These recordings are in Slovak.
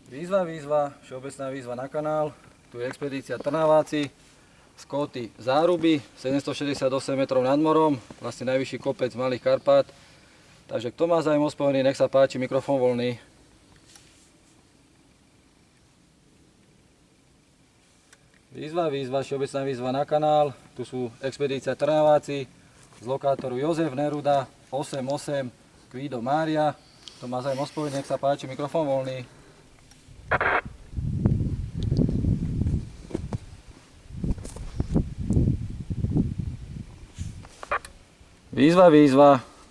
Výzva, všeobecná výzva na kanál. Tu je expedícia Trnaváci z kóty Záruby, 768 metrov nad morom, vlastne najvyšší kopec Malých Karpát. Takže kto má zájem o spojenie, nech sa páči, mikrofón voľný. Výzva, všeobecná výzva na kanál. Tu sú expedícia Trnaváci z lokátoru Jozef Neruda 88 Guido Mária. Kto má zájem o spojenie, nech sa páči, mikrofón voľný. Výzva,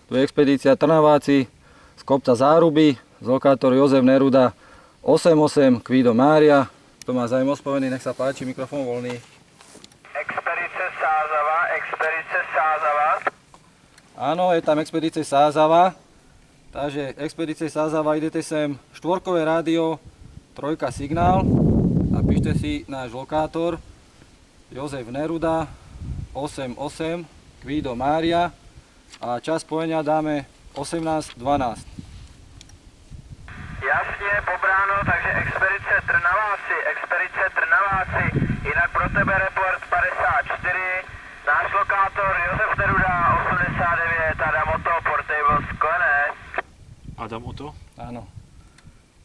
tu je expedícia Trnaváci z kopca Záruby, z lokátoru Jozef Neruda 88 Guido Mária. Kto má zájem o spojenie, nech sa páči, mikrofón voľný. Expedice Sázava. Áno, je tam expedícia Sázava. Takže expedícia Sázava, idete sem, štvorkové rádio, trojka signál a píšte si náš lokátor Jozef Neruda 88 Guido Mária a čas spojenia dáme 18:12. Jasně, pobráno, takže expedice Trnaváci, jinak pro tebe report 54, náš lokátor Josef Neruda 89, Adam Otto, Portable sklené. Adam Otto? Áno.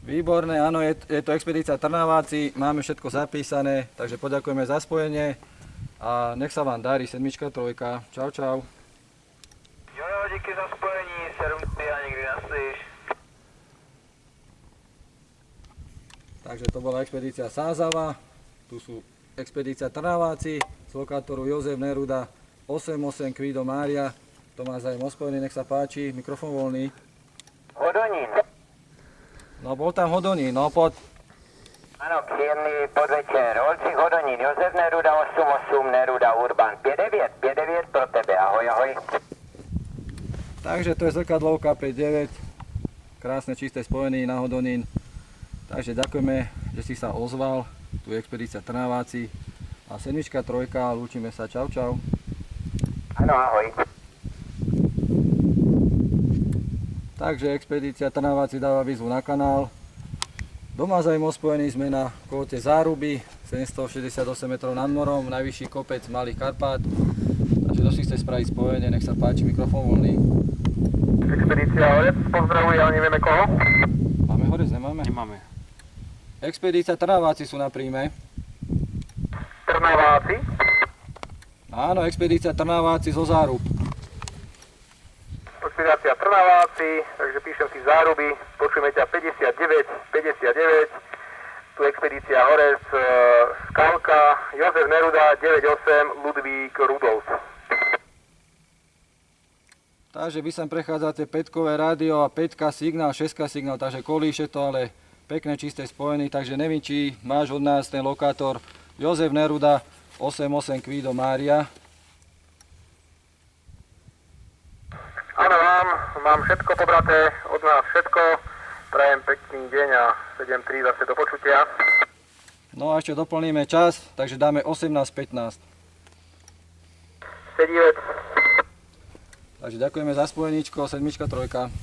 Výborné, áno, je to expedícia Trnaváci, máme všetko zapísané, takže poďakujeme za spojenie a nech sa vám darí, 7, 3. Čau. Jo, díky za spojení, 7 a nikdy naslíš. Takže to bola expedícia Sázava, tu sú expedícia Trnaváci z lokátoru Jozef Neruda 88 Guido Mária. To má zájem o spojenie, nech sa páči, mikrofón voľný. Hodonín. No bol tam Hodonín, no poď. Ano, příjemný podvečer. Oldřich Hodonín, Josef Neruda 88, Neruda Urban 59 pro tebe, ahoj. Takže to je zrkadlovka 5-9, krásne čisté spojenie na Hodonín. Takže ďakujeme, že si sa ozval, tu je expedícia Trnaváci a 7, 3, lúčime sa, čau. Ano, ahoj. Takže expedícia Trnaváci dáva výzvu na kanál. Doma zájem o spojení sme na kóte Záruby, 768 metrov nad morom, najvyšší kopec Malých Karpát. Takže kto si chce spraviť spojenie, nech sa páči, mikrofón voľný. Expedícia Horec pozdravuje, ale nevieme koho. Máme Horec, nemáme? Nemáme. Expedícia Trnaváci sú na príjme. Trnaváci. Áno, expedícia Trnaváci zo Zárub. Expedícia Trnaváci, takže píšem si Záruby, počujeme ťa 59, tu expedícia Horec, Skalka, Jozef Neruda 98, Ludvík Rudolf. Takže vy sem prechádzate 5-kové rádio a 5 signál, 6 signál, takže kolíše to, ale pekné čisté spojenie, takže neviem, či máš od nás ten lokátor Jozef Neruda 88 Guido Mária. Áno, mám všetko pobraté, od nás všetko. Prajem pekný deň a 7.3 zase do počutia. No a ešte doplníme čas, takže dáme 18:15. Sedivec. Takže ďakujeme za spojeníčko, 7, 3.